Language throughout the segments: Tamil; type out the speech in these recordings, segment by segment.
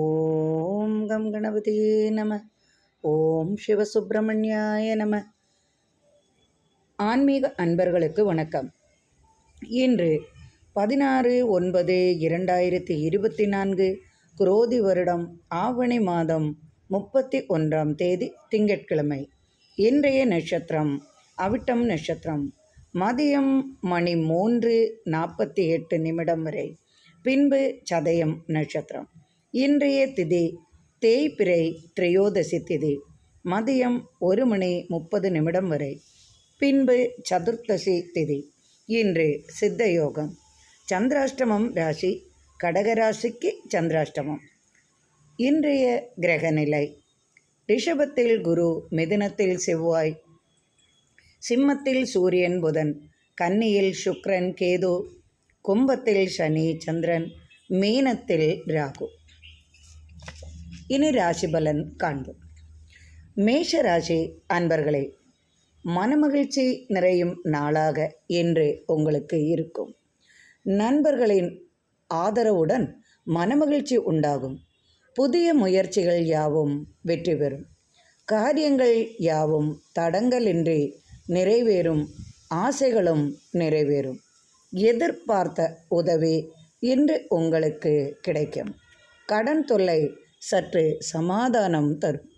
ஓம் கம் கணபதியே நம. ஓம் சிவசுப்பிரமணியாய நம. ஆன்மீக அன்பர்களுக்கு வணக்கம். இன்று 16/9/2024 குரோதி வருடம் ஆவணி மாதம் 31ஆம் தேதி திங்கட்கிழமை. இன்றைய நட்சத்திரம் அவிட்டம் நட்சத்திரம். மதியம் மணி 3:48 வரை. பின்பு சதயம் நட்சத்திரம். இன்றைய திதி தேய்பிறை திரையோதசி திதி. மதியம் 1:30 வரை. பின்பு சதுர்த்தசி திதி. இன்று சித்த யோகம். சந்திராஷ்டமம் ராசி கடகராசிக்கு சந்திராஷ்டமம். இன்றைய கிரகநிலை: ரிஷபத்தில் குரு, மிதுனத்தில் செவ்வாய், சிம்மத்தில் சூரியன் புதன், கன்னியில் சுக்கிரன் கேது, கும்பத்தில் சனி சந்திரன், மீனத்தில் ராகு. இனி ராசி பலன் காண்போம். மேஷ ராசி அன்பர்களே, மனமகிழ்ச்சி நிறையும் நாளாக இன்று உங்களுக்கு இருக்கும். நண்பர்களின் ஆதரவுடன் மனமகிழ்ச்சி உண்டாகும். புதிய முயற்சிகள் யாவும் வெற்றி பெறும். காரியங்கள் யாவும் தடங்கலின்றி நிறைவேறும். ஆசைகளும் நிறைவேறும். எதிர்பார்த்த உதவி இன்று உங்களுக்கு கிடைக்கும். கடன் தொல்லை சற்று சமாதானம் தரும்.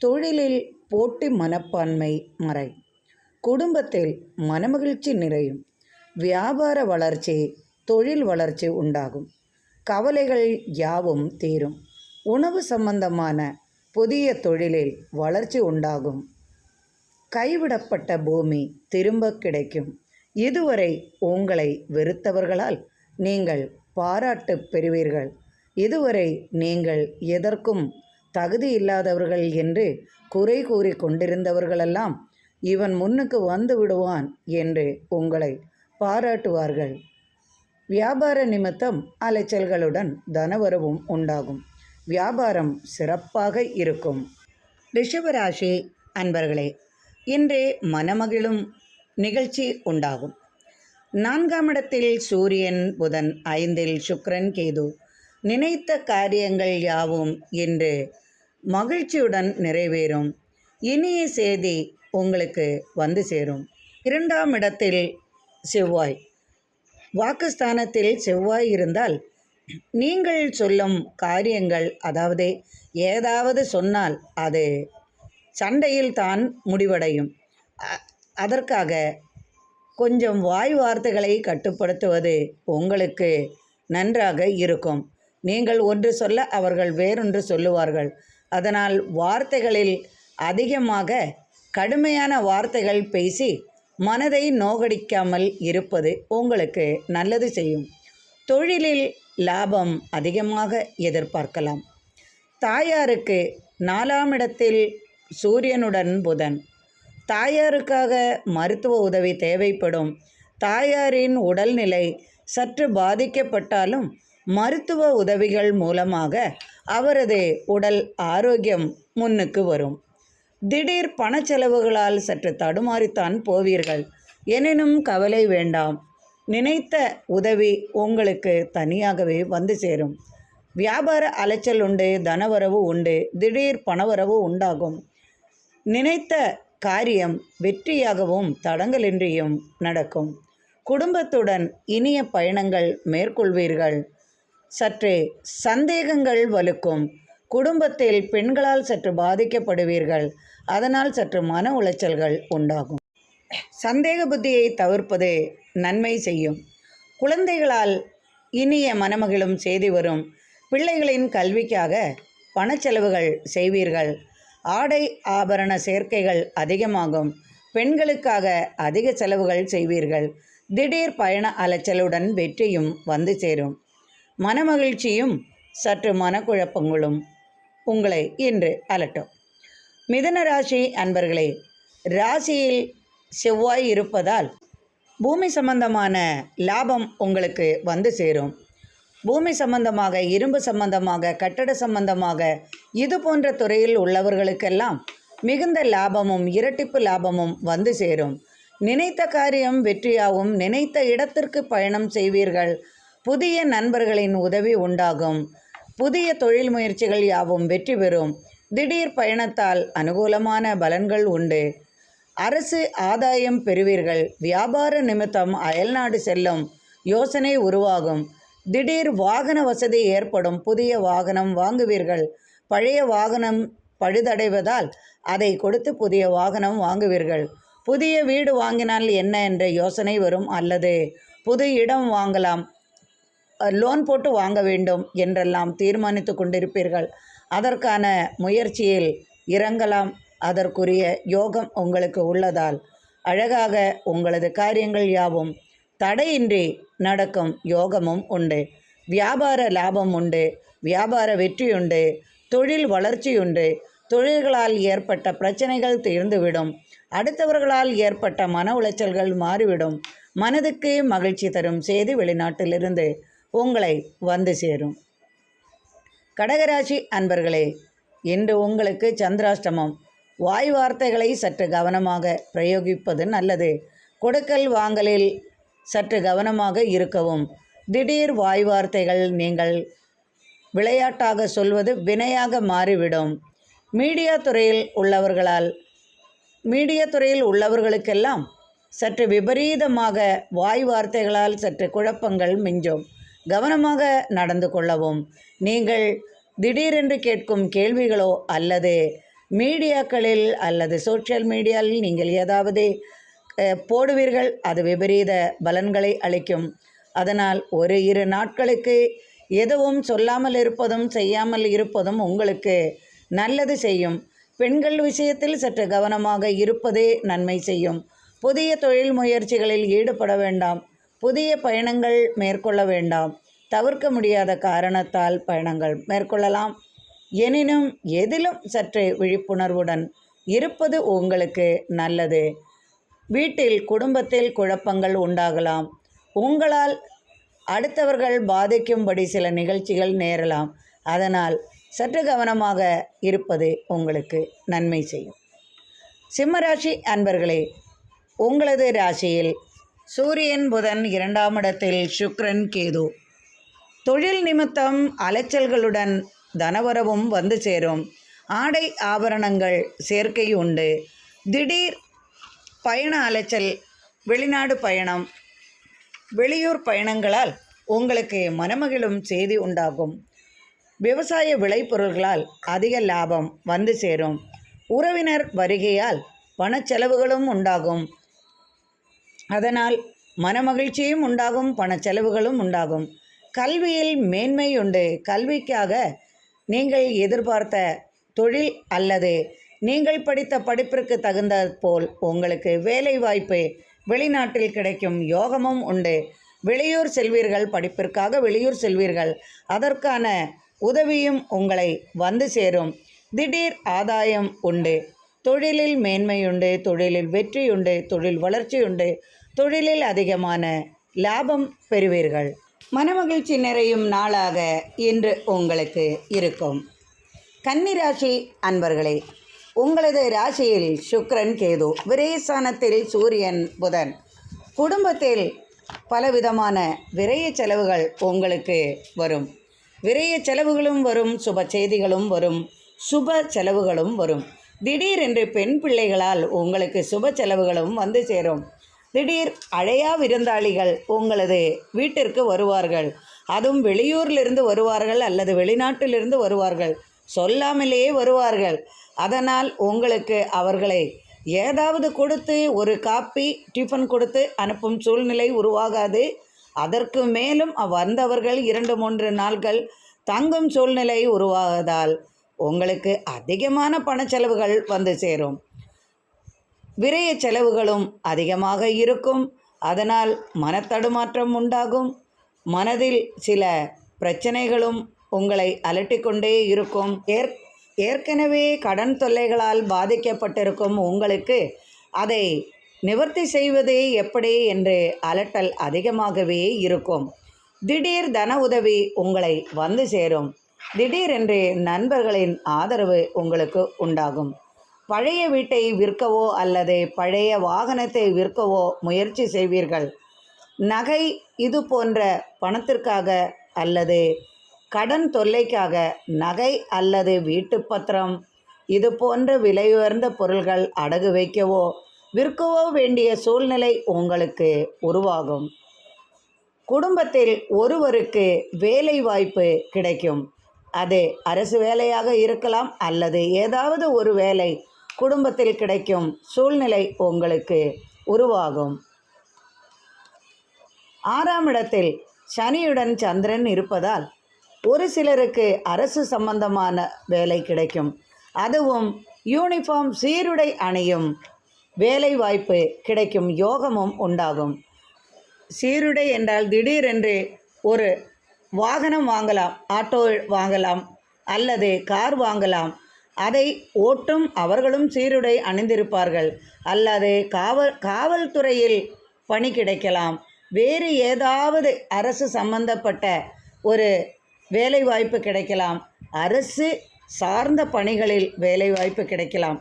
தொழிலில் போட்டி மனப்பான்மை மறை. குடும்பத்தில் மனமகிழ்ச்சி நிறையும். வியாபார வளர்ச்சி, தொழில் வளர்ச்சி உண்டாகும். கவலைகள் யாவும் தீரும். உணவு சம்பந்தமான புதிய தொழிலில் வளர்ச்சி உண்டாகும். கைவிடப்பட்ட பூமி திரும்ப கிடைக்கும். இதுவரை உங்களை வெறுத்தவர்களால் நீங்கள் பாராட்டு பெறுவீர்கள். இதுவரை நீங்கள் எதற்கும் தகுதி இல்லாதவர்கள் என்று குறை கூறி கொண்டிருந்தவர்களெல்லாம் இவன் முன்னுக்கு வந்து விடுவான் என்று உங்களை பாராட்டுவார்கள். வியாபார நிமித்தம் அலைச்சல்களுடன் தனவரவும் உண்டாகும். வியாபாரம் சிறப்பாக இருக்கும். ரிஷபராசி அன்பர்களே, இன்றே மனமகிழும் நிகழ்ச்சி உண்டாகும். 4ஆம் இடத்தில் சூரியன் புதன், 5இல் சுக்கிரன் கேது. நினைத்த காரியங்கள் யாவும் இன்று மகிழ்ச்சியுடன் நிறைவேறும். இனிய செய்தி உங்களுக்கு வந்து சேரும். 2ஆம் இடத்தில் செவ்வாய். வாக்குஸ்தானத்தில் செவ்வாய் இருந்தால் நீங்கள் சொல்லும் காரியங்கள், அதாவது ஏதாவது சொன்னால் அது சண்டையில் தான் முடிவடையும். அதற்காக கொஞ்சம் வாய் வார்த்தைகளை கட்டுப்படுத்துவது உங்களுக்கு நன்றாக இருக்கும். நீங்கள் ஒன்று சொல்ல அவர்கள் வேறொன்று சொல்லுவார்கள். அதனால் வார்த்தைகளில் அதிகமாக கடுமையான வார்த்தைகள் பேசி மனதை நோகடிக்காமல் இருப்பது உங்களுக்கு நல்லது செய்யும். தொழிலில் லாபம் அதிகமாக எதிர்பார்க்கலாம். தாயாருக்கு 4ஆம் இடத்தில் சூரியனுடன் புதன். தாயாருக்காக மருத்துவ உதவி தேவைப்படும். தாயாரின் உடல்நிலை சற்று பாதிக்கப்பட்டாலும் மருத்துவ உதவிகள் மூலமாக அவரது உடல் ஆரோக்கியம் முன்னுக்கு வரும். திடீர் பணச்செலவுகளால் சற்று தடுமாறித்தான் போவீர்கள். எனினும் கவலை வேண்டாம். நினைத்த உதவி உங்களுக்கு தனியாகவே வந்து சேரும். வியாபார அலைச்சல் உண்டு, தனவரவு உண்டு, திடீர் பணவரவு உண்டாகும். நினைத்த காரியம் வெற்றியாகவும் தடங்கலின்றியும் நடக்கும். குடும்பத்துடன் இனிய பயணங்கள் மேற்கொள்வீர்கள். சற்று சந்தேகங்கள் வலுக்கும். குடும்பத்தில் பெண்களால் சற்று பாதிக்கப்படுவீர்கள். அதனால் சற்று மன உளைச்சல்கள் உண்டாகும். சந்தேக புத்தியை தவிர்ப்பது நன்மை செய்யும். குழந்தைகளால் இனிய மனமகிழும் செய்தி வரும். பிள்ளைகளின் கல்விக்காக பணச்செலவுகள் செய்வீர்கள். ஆடை ஆபரண சேர்க்கைகள் அதிகமாகும். பெண்களுக்காக அதிக செலவுகள் செய்வீர்கள். திடீர் பயண அலைச்சலுடன் வெற்றியும் வந்து சேரும். மனமகிழ்ச்சியும் சற்று மனக்குழப்பங்களும் உங்களை இன்று அலட்டும். மிதுன ராசி அன்பர்களே, ராசியில் செவ்வாய் இருப்பதால் பூமி சம்பந்தமான லாபம் உங்களுக்கு வந்து சேரும். பூமி சம்பந்தமாக, இரும்பு சம்பந்தமாக, கட்டட சம்பந்தமாக இது போன்ற துறையில் உள்ளவர்களுக்கெல்லாம் மிகுந்த லாபமும் இரட்டிப்பு லாபமும் வந்து சேரும். நினைத்த காரியம் வெற்றியாகும். நினைத்த இடத்திற்கு பயணம் செய்வீர்கள். புதிய நண்பர்களின் உதவி உண்டாகும். புதிய தொழில் முயற்சிகள் யாவும் வெற்றி பெறும். திடீர் பயணத்தால் அனுகூலமான பலன்கள் உண்டு. அரசு ஆதாயம் பெறுவீர்கள். வியாபார நிமித்தம் அயல்நாடு செல்லும் யோசனை உருவாகும். திடீர் வாகன வசதி ஏற்படும். புதிய வாகனம் வாங்குவீர்கள். பழைய வாகனம் பழுதடைவதால் அதை கொடுத்து புதிய வாகனம் வாங்குவீர்கள். புதிய வீடு வாங்கினால் என்ன என்ற யோசனை வரும். அல்லது புது இடம் வாங்கலாம், லோன் போட்டு வாங்க வேண்டும் என்றெல்லாம் தீர்மானித்து கொண்டிருப்பீர்கள். அதற்கான முயற்சியில் இறங்கலாம். அதற்குரிய யோகம் உங்களுக்கு உள்ளதால் அழகாக உங்களது காரியங்கள் யாவும் தடையின்றி நடக்கும் யோகமும் உண்டு. வியாபார லாபம் உண்டு. வியாபார வெற்றியுண்டு. தொழில் வளர்ச்சியுண்டு. தொழில்களால் ஏற்பட்ட பிரச்சனைகள் தீர்ந்துவிடும். அடுத்தவர்களால் ஏற்பட்ட மன உளைச்சல்கள் மாறிவிடும். மனதுக்கு மகிழ்ச்சி தரும் செய்தி வெளிநாட்டிலிருந்து உங்களை வந்து சேரும். கடகராசி அன்பர்களே, இன்று உங்களுக்கு சந்திராஷ்டமம். வாய் வார்த்தைகளை சற்று கவனமாக பிரயோகிப்பது நல்லது. கொடுக்கல் வாங்கலில் சற்று கவனமாக இருக்கவும். திடீர் வாய் வார்த்தைகள் நீங்கள் விளையாட்டாக சொல்வது வினையாக மாறிவிடும். மீடியா துறையில் உள்ளவர்களுக்கெல்லாம் சற்று விபரீதமாக வாய் வார்த்தைகளால் சற்று குழப்பங்கள் மிஞ்சும். கவனமாக நடந்து கொள்ளவும். நீங்கள் திடீரென்று கேட்கும் கேள்விகளோ அல்லது மீடியாக்களில் அல்லது சோஷியல் மீடியாவில் நீங்கள் ஏதாவது போடுவீர்கள், அது விபரீத பலன்களை அளிக்கும். அதனால் ஒரு 2 நாட்களுக்கு எதுவும் சொல்லாமல் இருப்பதும் செய்யாமல் இருப்பதும் உங்களுக்கு நல்லது செய்யும். பெண்கள் விஷயத்தில் சற்று கவனமாக இருப்பதே நன்மை செய்யும். புதிய தொழில் முயற்சிகளில் ஈடுபட வேண்டாம். புதிய பயணங்கள் மேற்கொள்ள வேண்டாம். தவிர்க்க முடியாத காரணத்தால் பயணங்கள் மேற்கொள்ளலாம். எனினும் எதிலும் சற்று விழிப்புணர்வுடன் இருப்பது உங்களுக்கு நல்லது. வீட்டில் குடும்பத்தில் குழப்பங்கள் உண்டாகலாம். உங்களால் அடுத்தவர்கள் பாதிக்கும்படி சில நிகழ்ச்சிகள் நேரலாம். அதனால் சற்று கவனமாக இருப்பது உங்களுக்கு நன்மை செய்யும். சிம்மராசி அன்பர்களே, உங்களது ராசியில் சூரியன் புதன் 2ஆம் இடத்தில் சுக்கிரன் கேது. தொழில் நிமித்தம் அலைச்சல்களுடன் தனவரவும் வந்து சேரும். ஆடை ஆபரணங்கள் சேர்க்கை உண்டு. திடீர் பயண அலைச்சல், வெளிநாடு பயணம், வெளியூர் பயணங்களால் உங்களுக்கு மனமகிழும் செய்தி உண்டாகும். விவசாய விளைபொருள்களால் அதிக லாபம் வந்து சேரும். உறவினர் வருகையால் பணச்செலவுகளும் உண்டாகும். அதனால் மனமகிழ்ச்சியும் உண்டாகும், பணச்செலவுகளும் உண்டாகும். கல்வியில் மேன்மை உண்டு. கல்விக்காக நீங்கள் எதிர்பார்த்த தொழில் அல்லது நீங்கள் படித்த படிப்பிற்கு தகுந்த போல் உங்களுக்கு வேலை வாய்ப்பு வெளிநாட்டில் கிடைக்கும் யோகமும் உண்டு. வெளியூர் செல்வீர்கள். படிப்பிற்காக வெளியூர் செல்வீர்கள். அதற்கான உதவியும் உங்களை வந்து சேரும். திடீர் ஆதாயம் உண்டு. தொழிலில் மேன்மையுண்டு. தொழிலில் வெற்றியுண்டு. தொழில் வளர்ச்சியுண்டு. தொழிலில் அதிகமான லாபம் பெறுவீர்கள். மனமகிழ்ச்சி நிறையும் நாளாக இன்று உங்களுக்கு இருக்கும். கன்னிராசி அன்பர்களே, உங்களது ராசியில் சுக்கிரன் கேது, விரயஸ்தானத்தில் சூரியன் புதன். குடும்பத்தில் பலவிதமான விரய செலவுகள் உங்களுக்கு வரும். விரய செலவுகளும் வரும், சுப செய்திகளும் வரும், சுப செலவுகளும் வரும். திடீரென்று பெண் பிள்ளைகளால் உங்களுக்கு சுப செலவுகளும் வந்து சேரும். திடீர் அழையா விருந்தாளிகள் உங்களது வீட்டிற்கு வருவார்கள். அதுவும் வெளியூரிலிருந்து வருவார்கள் அல்லது வெளிநாட்டிலிருந்து வருவார்கள். சொல்லாமலேயே வருவார்கள். அதனால் உங்களுக்கு அவர்களை ஏதாவது கொடுத்து ஒரு காப்பி டிஃபன் கொடுத்து அனுப்பும் சூழ்நிலை உருவாகாது. அதற்கு மேலும் வந்தவர்கள் 2-3 நாட்கள் தங்கும் சூழ்நிலை உருவாவதால் உங்களுக்கு அதிகமான பணச்செலவுகள் வந்து சேரும். விரய செலவுகளும் அதிகமாக இருக்கும். அதனால் மனத்தடுமாற்றம் உண்டாகும். மனதில் சில பிரச்சனைகளும் உங்களை அலட்டிக்கொண்டே இருக்கும். ஏற்கனவே கடன் தொல்லைகளால் பாதிக்கப்பட்டிருக்கும் உங்களுக்கு அதை நிவர்த்தி செய்வது எப்படி என்று அலட்டல் அதிகமாகவே இருக்கும். திடீர் தன உதவி உங்களை வந்து சேரும். திடீரென்று நண்பர்களின் ஆதரவு உங்களுக்கு உண்டாகும். பழைய வீட்டை விற்கவோ அல்லது பழைய வாகனத்தை விற்கவோ முயற்சி செய்வீர்கள். நகை இது போன்ற பணத்திற்காக அல்லது கடன் தொல்லைக்காக நகை அல்லது வீட்டு பத்திரம் இது போன்ற விலையுயர்ந்த பொருள்கள் அடகு வைக்கவோ விற்கவோ வேண்டிய சூழ்நிலை உங்களுக்கு உருவாகும். குடும்பத்தில் ஒருவருக்கு வேலை வாய்ப்பு கிடைக்கும். அது அரசு வேலையாக இருக்கலாம் அல்லது ஏதாவது ஒரு வேலை குடும்பத்தில் கிடைக்கும் சூழ்நிலை உங்களுக்கு உருவாகும். 6ஆம் இடத்தில் சனியுடன் சந்திரன் இருப்பதால் ஒரு சிலருக்கு அரசு சம்பந்தமான வேலை கிடைக்கும். அதுவும் யூனிஃபார்ம் சீருடை அணியும் வேலை வாய்ப்பு கிடைக்கும் யோகமும் உண்டாகும். சீருடை என்றால் திடீரென்று ஒரு வாகனம் வாங்கலாம், ஆட்டோ வாங்கலாம் அல்லது கார் வாங்கலாம். அதை ஓட்டும் அவர்களும் சீருடை அணிந்திருப்பார்கள். அல்லது காவல்துறையில் பணி கிடைக்கலாம். வேறு ஏதாவது அரசு சம்பந்தப்பட்ட ஒரு வேலைவாய்ப்பு கிடைக்கலாம். அரசு சார்ந்த பணிகளில் வேலைவாய்ப்பு கிடைக்கலாம்.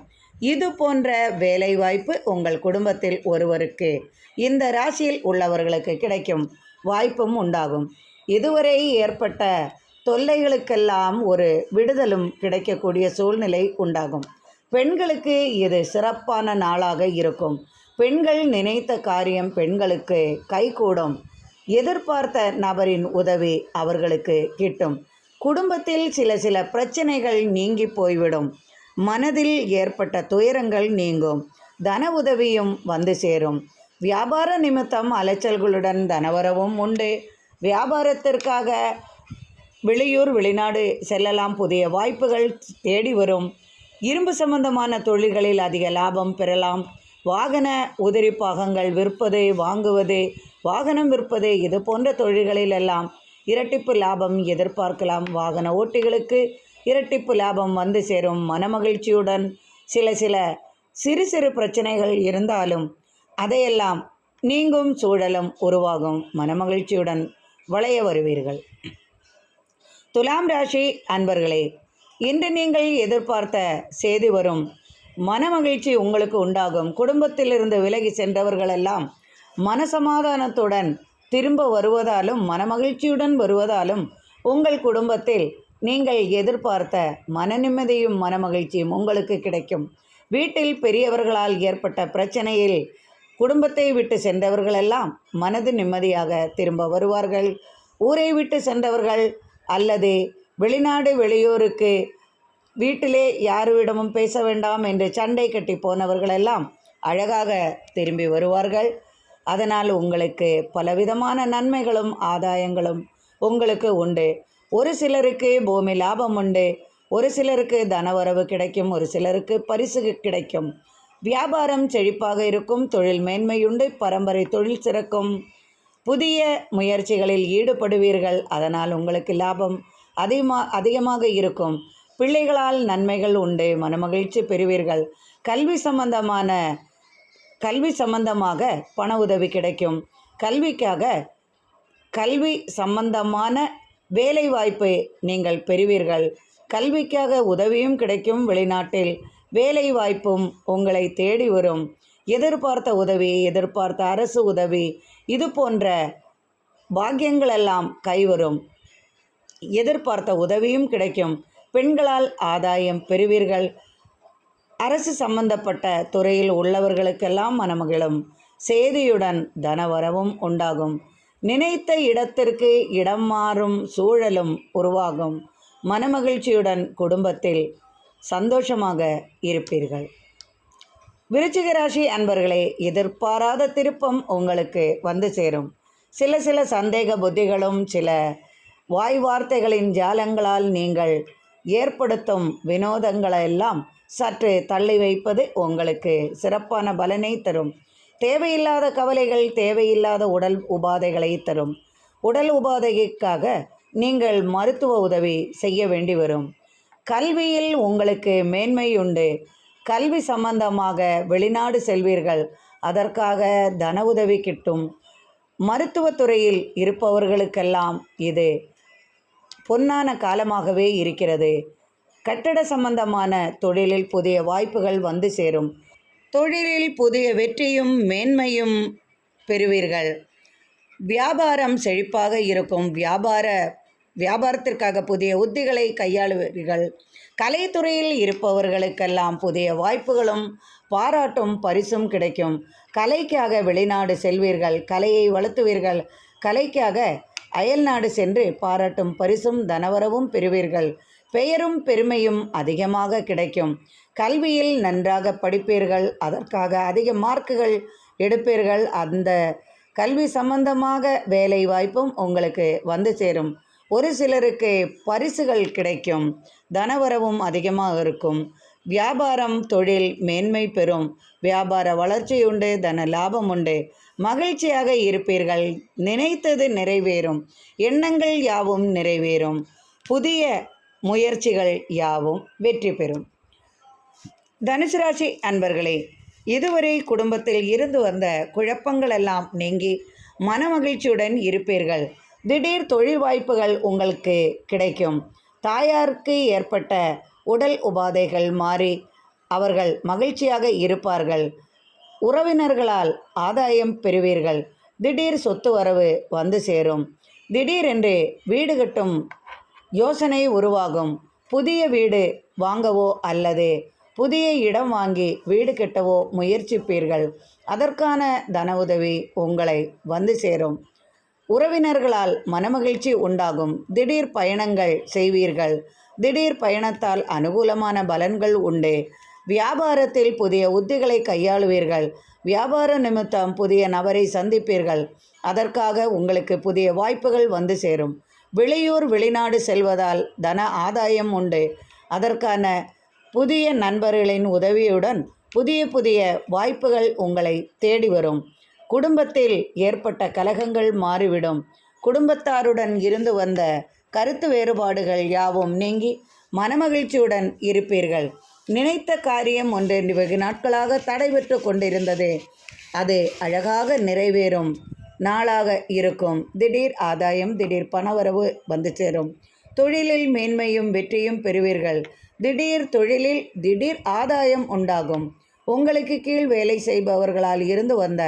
இது போன்ற வேலைவாய்ப்பு உங்கள் குடும்பத்தில் ஒருவருக்கு, இந்த ராசியில் உள்ளவர்களுக்கு கிடைக்கும் வாய்ப்பும் உண்டாகும். இதுவரை ஏற்பட்ட தொல்லைகளுக்கெல்லாம் ஒரு விடுதலும் கிடைக்கக்கூடிய சூழ்நிலை உண்டாகும். பெண்களுக்கு இது சிறப்பான நாளாக இருக்கும். பெண்கள் நினைத்த காரியம் பெண்களுக்கு கைகூடும். எதிர்பார்த்த நபரின் உதவி அவர்களுக்கு கிட்டும். குடும்பத்தில் சில பிரச்சனைகள் நீங்கி போய்விடும். மனதில் ஏற்பட்ட துயரங்கள் நீங்கும். தன உதவியும் வந்து சேரும். வியாபார நிமித்தம் அலைச்சல்களுடன் தனவரவும் உண்டு. வியாபாரத்திற்காக வெளியூர் வெளிநாடு செல்லலாம். புதிய வாய்ப்புகள் தேடி வரும். இரும்பு சம்பந்தமான தொழில்களில் அதிக லாபம் பெறலாம். வாகன உதிரி பாகங்கள் விற்பது, வாங்குவது, வாகனம் விற்பது இது போன்ற தொழில்களிலெல்லாம் இரட்டிப்பு லாபம் எதிர்பார்க்கலாம். வாகன ஓட்டிகளுக்கு இரட்டிப்பு லாபம் வந்து சேரும். மனமகிழ்ச்சியுடன் சிறு சிறு பிரச்சனைகள் இருந்தாலும் அதையெல்லாம் நீங்கும் சூழலும் உருவாகும். மனமகிழ்ச்சியுடன் வளைய வருவீர்கள். துலாம் ராசி அன்பர்களே, இன்று நீங்கள் எதிர்பார்த்த செய்தி வரும். மனமகிழ்ச்சி உங்களுக்கு உண்டாகும். குடும்பத்திலிருந்து விலகி சென்றவர்களெல்லாம் மனசமாதானத்துடன் திரும்ப வருவதாலும் மனமகிழ்ச்சியுடன் வருவதாலும் உங்கள் குடும்பத்தில் நீங்கள் எதிர்பார்த்த மன நிம்மதியும் மனமகிழ்ச்சியும் உங்களுக்கு கிடைக்கும். வீட்டில் பெரியவர்களால் ஏற்பட்ட பிரச்சனையில் குடும்பத்தை விட்டு சென்றவர்களெல்லாம் மனது நிம்மதியாக திரும்ப வருவார்கள். ஊரை விட்டு சென்றவர்கள் அல்லது வெளிநாடு வெளியூருக்கு வீட்டிலே யாருவிடமும் பேச வேண்டாம் என்று சண்டை கட்டி போனவர்களெல்லாம் அழகாக திரும்பி வருவார்கள். அதனால் உங்களுக்கு பலவிதமான நன்மைகளும் ஆதாயங்களும் உங்களுக்கு உண்டு. ஒரு சிலருக்கு பூமி லாபம் உண்டு. ஒரு சிலருக்கு தனவரவு கிடைக்கும். ஒரு சிலருக்கு பரிசு கிடைக்கும். வியாபாரம் செழிப்பாக இருக்கும். தொழில் மேன்மையுண்டு. பரம்பரை தொழில் சிறக்கும். புதிய முயற்சிகளில் ஈடுபடுவீர்கள். அதனால் உங்களுக்கு லாபம் அதிகமாக இருக்கும். பிள்ளைகளால் நன்மைகள் உண்டு. மனமகிழ்ச்சி பெறுவீர்கள். கல்வி சம்பந்தமாக பண உதவி கிடைக்கும். கல்வி சம்பந்தமான வேலை வாய்ப்பை நீங்கள் பெறுவீர்கள். கல்விக்காக உதவியும் கிடைக்கும். வெளிநாட்டில் வேலை வாய்ப்பும் உங்களை தேடி வரும். எதிர்பார்த்த உதவி, எதிர்பார்த்த அரசு உதவி இது போன்ற பாக்கியங்களெல்லாம் கைவரும். எதிர்பார்த்த உதவியும் கிடைக்கும். பெண்களால் ஆதாயம் பெறுவீர்கள். அரசு சம்பந்தப்பட்ட துறையில் உள்ளவர்களுக்கெல்லாம் மனமகிழும். செய்தியுடன் தனவரவும் உண்டாகும். நினைத்த இடத்திற்கு இடம் மாறும் சூழலும் உருவாகும். மனமகிழ்ச்சியுடன் குடும்பத்தில் சந்தோஷமாக இருப்பீர்கள். விருச்சிக ராசி அன்பர்களே, எதிர்பாராத திருப்பம் உங்களுக்கு வந்து சேரும். சில சந்தேக புத்திகளும் சில வாய் வார்த்தைகளின் ஜாலங்களால் நீங்கள் ஏற்படுத்தும் வினோதங்களெல்லாம் சற்று தள்ளி வைப்பது உங்களுக்கு சிறப்பான பலனை தரும். தேவையில்லாத கவலைகள் தேவையில்லாத உடல் உபாதைகளை தரும். உடல் உபாதைக்காக நீங்கள் மருத்துவ உதவி செய்ய வேண்டி வரும். கல்வியில் உங்களுக்கு மேன்மை உண்டு. கல்வி சம்பந்தமாக வெளிநாடு செல்வீர்கள். அதற்காக தன உதவி கிட்டும். மருத்துவத்துறையில் இருப்பவர்களுக்கெல்லாம் இது பொன்னான காலமாகவே இருக்கிறது. கட்டட சம்பந்தமான தொழிலில் புதிய வாய்ப்புகள் வந்து சேரும். தொழிலில் புதிய வெற்றியும் மேன்மையும் பெறுவீர்கள். வியாபாரம் செழிப்பாக இருக்கும். வியாபார வியாபாரத்திற்காக புதிய உத்திகளை கையாளுவீர்கள். கலைத்துறையில் இருப்பவர்களுக்கெல்லாம் புதிய வாய்ப்புகளும் பாராட்டும் பரிசும் கிடைக்கும். கலைக்காக வெளிநாடு செல்வீர்கள், கலையை வளர்த்துவீர்கள். கலைக்காக அயல்நாடு சென்று பாராட்டும் பரிசும் தனவரவும் பெறுவீர்கள். பெயரும் பெருமையும் அதிகமாக கிடைக்கும். கல்வியில் நன்றாக படிப்பீர்கள், அதற்காக அதிக மார்க்குகள் எடுப்பீர்கள். அந்த கல்வி சம்பந்தமாக வேலை வாய்ப்பும் உங்களுக்கு வந்து சேரும். ஒரு சிலருக்கு பரிசுகள் கிடைக்கும். தனவரவும் அதிகமாக இருக்கும். வியாபாரம் தொழில் மேன்மை பெறும். வியாபார வளர்ச்சி உண்டு, தன லாபம் உண்டு. மகிழ்ச்சியாக இருப்பீர்கள். நினைத்தது நிறைவேறும். எண்ணங்கள் யாவும் நிறைவேறும். புதிய முயற்சிகள் யாவும் வெற்றி பெறும். தனுசு ராசி அன்பர்களே, இதுவரை குடும்பத்தில் இருந்து வந்த குழப்பங்கள் எல்லாம் நீங்கி மனமகிழ்ச்சியுடன் இருப்பீர்கள். திடீர் தொழில் வாய்ப்புகள் உங்களுக்கு கிடைக்கும். தாயாருக்கு ஏற்பட்ட உடல் உபாதைகள் மாறி அவர்கள் மகிழ்ச்சியாக இருப்பார்கள். உறவினர்களால் ஆதாயம் பெறுவீர்கள். திடீர் சொத்து வரவு வந்து சேரும். திடீரென்று வீடு கட்டும் யோசனை உருவாகும். புதிய வீடு வாங்கவோ அல்லது புதிய இடம் வாங்கி வீடு கட்டவோ முயற்சிப்பீர்கள். அதற்கான தன உதவி உங்களை வந்து சேரும். உறவினர்களால் மனமகிழ்ச்சி உண்டாகும். திடீர் பயணங்கள் செய்வீர்கள். திடீர் பயணத்தால் அனுகூலமான பலன்கள் உண்டு. வியாபாரத்தில் புதிய உத்திகளை கையாளுவீர்கள். வியாபார நிமித்தம் புதிய நபரை சந்திப்பீர்கள். அதற்காக உங்களுக்கு புதிய வாய்ப்புகள் வந்து சேரும். வெளியூர் வெளிநாடு செல்வதால் தன ஆதாயம் உண்டு. அதற்கான புதிய நண்பர்களின் உதவியுடன் புதிய வாய்ப்புகள் உங்களை தேடி வரும். குடும்பத்தில் ஏற்பட்ட கலகங்கள் மாறிவிடும். குடும்பத்தாருடன் இருந்து வந்த கருத்து வேறுபாடுகள் யாவும் நீங்கி மனமகிழ்ச்சியுடன் இருப்பீர்கள். நினைத்த காரியம் ஒன்று வெகு நாட்களாக தடைபெற்று கொண்டிருந்தது. அது அழகாக நிறைவேறும் நாளாக இருக்கும். திடீர் ஆதாயம், திடீர் பணவரவு வந்து சேரும். தொழிலில் மேன்மையும் வெற்றியும் பெறுவீர்கள். திடீர் தொழிலில் திடீர் ஆதாயம் உண்டாகும். உங்களுக்கு கீழ் வேலை செய்பவர்களால் இருந்து வந்த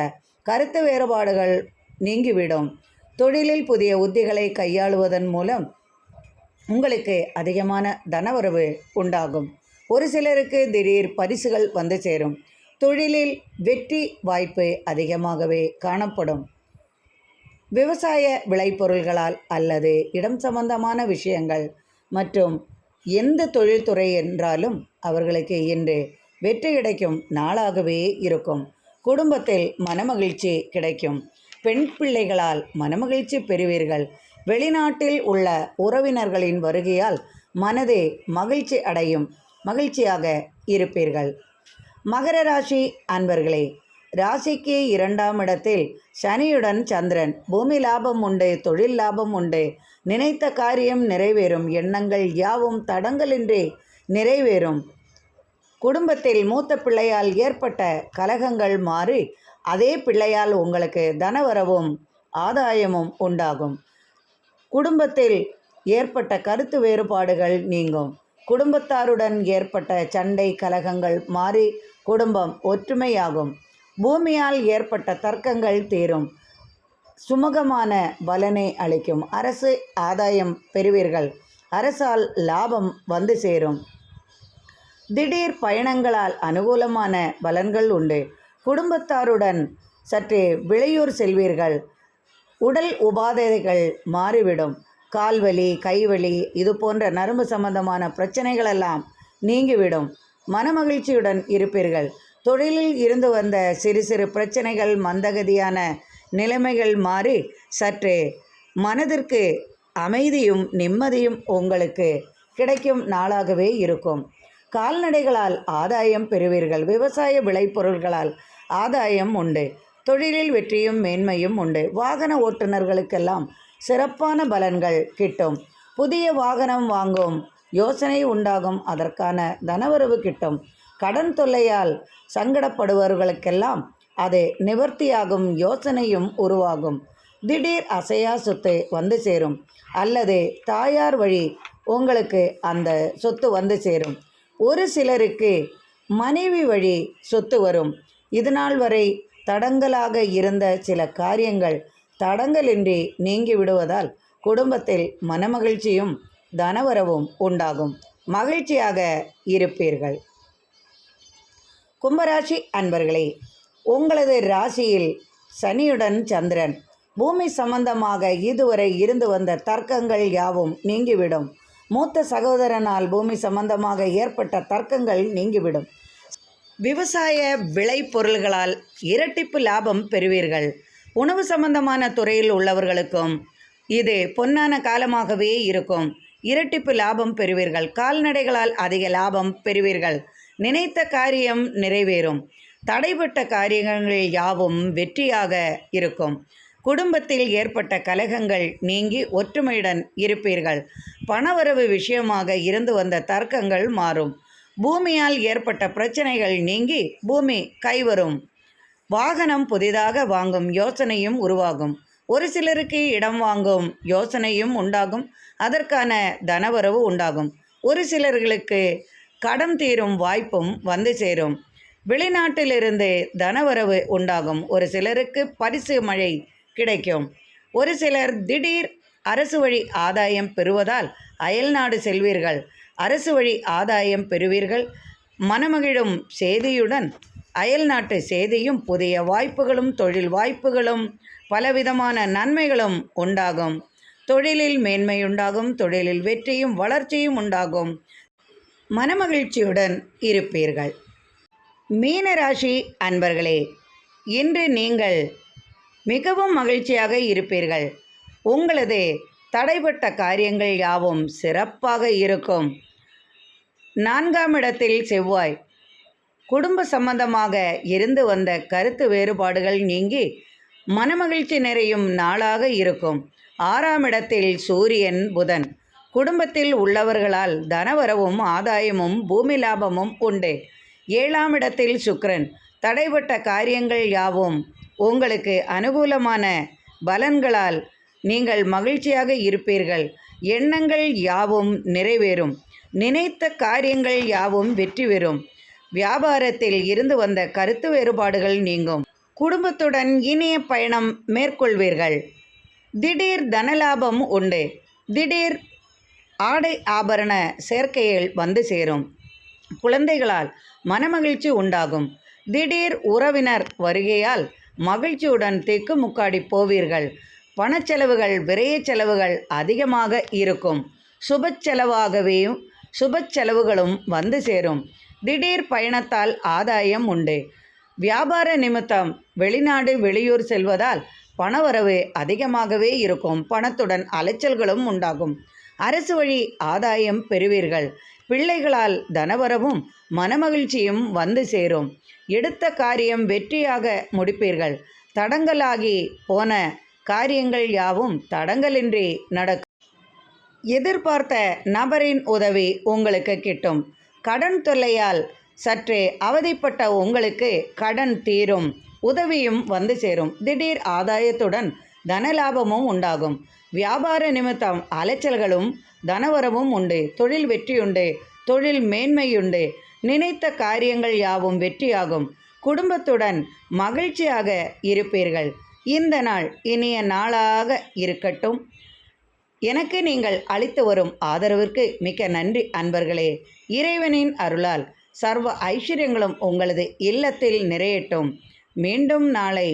கருத்து வேறுபாடுகள் நீங்கிவிடும். தொழிலில் புதிய உத்திகளை கையாளுவதன் மூலம் உங்களுக்கு அதிகமான தனவரவு உண்டாகும். ஒரு சிலருக்கு திடீர் பரிசுகள் வந்து சேரும். தொழிலில் வெற்றி வாய்ப்பு அதிகமாகவே காணப்படும். விவசாய விளைபொருள்களால் அல்லது இடம் சம்பந்தமான விஷயங்கள் மற்றும் எந்த தொழில்துறை என்றாலும் அவர்களுக்கு இன்று வெற்றி கிடைக்கும் நாளாகவே இருக்கும். குடும்பத்தில் மனமகிழ்ச்சி கிடைக்கும். பெண் பிள்ளைகளால் மனமகிழ்ச்சி பெறுவீர்கள். வெளிநாட்டில் உள்ள உறவினர்களின் வருகையால் மனதே மகிழ்ச்சி அடையும். மகிழ்ச்சியாக இருப்பீர்கள். மகர ராசி அன்பர்களே, ராசிக்கு 2ஆம் இடத்தில் சனியுடன் சந்திரன். பூமி லாபம் உண்டு, தொழில் லாபம் உண்டு. நினைத்த காரியம் நிறைவேறும். எண்ணங்கள் யாவும் தடங்கலின்றி நிறைவேறும். குடும்பத்தில் மூத்த பிள்ளையால் ஏற்பட்ட கலகங்கள் மாறி அதே பிள்ளையால் உங்களுக்கு தனவரவும் ஆதாயமும் உண்டாகும். குடும்பத்தில் ஏற்பட்ட கருத்து வேறுபாடுகள் நீங்கும். குடும்பத்தாருடன் ஏற்பட்ட சண்டை கலகங்கள் மாறி குடும்பம் ஒற்றுமையாகும். பூமியால் ஏற்பட்ட தர்க்கங்கள் தீரும். சுமூகமான பலனை அளிக்கும். அரசு ஆதாயம் பெறுவீர்கள். அரசால் லாபம் வந்து சேரும். திடீர் பயணங்களால் அனுகூலமான பலன்கள் உண்டு. குடும்பத்தாருடன் சற்றே வெளியூர் செல்வீர்கள். உடல் உபாதைகள் மாறிவிடும். கால்வலி, கைவலி, இது போன்ற நரம்பு சம்பந்தமான பிரச்சனைகளெல்லாம் நீங்கிவிடும். மனமகிழ்ச்சியுடன் இருப்பீர்கள். தொழிலில் இருந்து வந்த சிறு சிறு பிரச்சனைகள், மந்தகதியான நிலைமைகள் மாறி சற்றே மனதிற்கு அமைதியும் நிம்மதியும் உங்களுக்கு கிடைக்கும் நாளாகவே இருக்கும். கால்நடைகளால் ஆதாயம் பெறுவீர்கள். விவசாய விளைபொருள்களால் ஆதாயம் உண்டு. தொழிலில் வெற்றியும் மேன்மையும் உண்டு. வாகன ஓட்டுநர்களுக்கெல்லாம் சிறப்பான பலன்கள் கிட்டும். புதிய வாகனம் வாங்கும் யோசனை உண்டாகும். அதற்கான தனவரவு கிட்டும். கடன் தொல்லையால் சங்கடப்படுபவர்களுக்கெல்லாம் அது நிவர்த்தியாகும் யோசனையும் உருவாகும். திடீர் அசையா சொத்து வந்து சேரும். அல்லது தாயார் வழி உங்களுக்கு அந்த சொத்து வந்து சேரும். ஒரு சிலருக்கு மனைவி வழி சொத்து வரும். இதுநாள் வரை தடங்கலாக இருந்த சில காரியங்கள் தடங்கலின்றி நீங்கி விடுவதால் குடும்பத்தில் மனமகிழ்ச்சியும் தனவரவும் உண்டாகும். மகிழ்ச்சியாக இருப்பீர்கள். கும்பராசி அன்பர்களே, உங்களது ராசியில் சனியுடன் சந்திரன். பூமி சம்பந்தமாக இதுவரை இருந்து வந்த தர்க்கங்கள் யாவும் நீங்கிவிடும். மூத்த சகோதரனால் பூமி சம்பந்தமாக ஏற்பட்ட தர்க்கங்கள் நீங்கிவிடும். விவசாய விளை பொருள்களால் இரட்டிப்பு லாபம் பெறுவீர்கள். உணவு சம்பந்தமான துறையில் உள்ளவர்களுக்கும் இது பொன்னான காலமாகவே இருக்கும். இரட்டிப்பு லாபம் பெறுவீர்கள். கால்நடைகளால் அதிக லாபம் பெறுவீர்கள். நினைத்த காரியம் நிறைவேறும். தடைப்பட்ட காரியங்கள் யாவும் வெற்றியாக இருக்கும். குடும்பத்தில் ஏற்பட்ட கலகங்கள் நீங்கி ஒற்றுமையுடன் இருப்பீர்கள். பணவரவு விஷயமாக இருந்து வந்த தர்க்கங்கள் மாறும். பூமியால் ஏற்பட்ட பிரச்சனைகள் நீங்கி பூமி கைவரும். வாகனம் புதிதாக வாங்கும் யோசனையும் உருவாகும். ஒரு சிலருக்கு இடம் வாங்கும் யோசனையும் உண்டாகும். அதற்கான தனவரவு உண்டாகும். ஒரு சிலர்களுக்கு கடன் தீரும் வாய்ப்பும் வந்து சேரும். வெளிநாட்டிலிருந்து தனவரவு உண்டாகும். ஒரு சிலருக்கு பரிசு மழை கிடைக்கும். ஒரு சிலர் திடீர் அரசு வழி ஆதாயம் பெறுவதால் அயல்நாடு செல்வீர்கள். அரசு வழி ஆதாயம் பெறுவீர்கள். மனமகிழும் செய்தியுடன் அயல்நாட்டு செய்தியும் புதிய வாய்ப்புகளும் தொழில் வாய்ப்புகளும் பலவிதமான நன்மைகளும் உண்டாகும். தொழிலில் மேன்மையுண்டாகும். தொழிலில் வெற்றியும் வளர்ச்சியும் உண்டாகும். மனமகிழ்ச்சியுடன் இருப்பீர்கள். மீனராசி அன்பர்களே, இன்று நீங்கள் மிகவும் மகிழ்ச்சியாக இருப்பீர்கள். உங்களது தடைப்பட்ட காரியங்கள் யாவும் சிறப்பாக இருக்கும். 4ஆம் இடத்தில் செவ்வாய். குடும்ப சம்பந்தமாக இருந்து வந்த கருத்து வேறுபாடுகள் நீங்கி மனமகிழ்ச்சி நிறையும் நாளாக இருக்கும். 6ஆம் இடத்தில் சூரியன் புதன். குடும்பத்தில் உள்ளவர்களால் தனவரவும் ஆதாயமும் பூமி லாபமும் உண்டு. 7ஆம் இடத்தில் சுக்கிரன். தடைப்பட்ட காரியங்கள் யாவும் உங்களுக்கு அனுகூலமான பலன்களால் நீங்கள் மகிழ்ச்சியாக இருப்பீர்கள். எண்ணங்கள் யாவும் நிறைவேறும். நினைத்த காரியங்கள் யாவும் வெற்றி பெறும். வியாபாரத்தில் இருந்து வந்த கருத்து வேறுபாடுகள் நீங்கும். குடும்பத்துடன் இனிய பயணம் மேற்கொள்வீர்கள். திடீர் தனலாபம் உண்டு. திடீர் ஆடை ஆபரண சேர்க்கையில் வந்து சேரும். குழந்தைகளால் மனமகிழ்ச்சி உண்டாகும். திடீர் உறவினர் வருகையால் மகிழ்ச்சியுடன் தெக்கு முக்காடி போவீர்கள். பணச்செலவுகள் விரைய செலவுகள் அதிகமாக இருக்கும். சுப செலவுகளும் வந்து சேரும். திடீர் பயணத்தால் ஆதாயம் உண்டு. வியாபார நிமித்தம் வெளிநாடு வெளியூர் செல்வதால் பணவரவு அதிகமாகவே இருக்கும். பணத்துடன் அலைச்சல்களும் உண்டாகும். அரசு வழி ஆதாயம் பெறுவீர்கள். பிள்ளைகளால் தனவரவும் மனமகிழ்ச்சியும் வந்து சேரும். எடுத்த காரியம் வெற்றியாக முடிப்பீர்கள். தடங்கலாகி போன காரியங்கள் யாவும் தடங்கலின்றி நடக்கும். எதிர்பார்த்த நபரின் உதவி உங்களுக்கு கிட்டும். கடன் தொல்லையால் சற்றே அவதிப்பட்ட உங்களுக்கு கடன் தீரும். உதவியும் வந்து சேரும். திடீர் ஆதாயத்துடன் தனலாபமும் உண்டாகும். வியாபார நிமித்தம் அலைச்சல்களும் தனவரவும் உண்டு. தொழில் வெற்றியுண்டு. தொழில் மேன்மையுண்டு. நினைத்த காரியங்கள் யாவும் வெற்றியாகும். குடும்பத்துடன் மகிழ்ச்சியாக இருப்பீர்கள். இந்த நாள் இனிய நாளாக இருக்கட்டும். எனக்கு நீங்கள் அளித்து வரும் ஆதரவிற்கு மிக்க நன்றி அன்பர்களே. இறைவனின் அருளால் சர்வ ஐஸ்வர்யங்களும் உங்களது இல்லத்தில் நிறையட்டும். மீண்டும் நாளை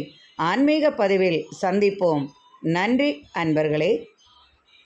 ஆன்மீக பதிவில் சந்திப்போம். நன்றி அன்பர்களே.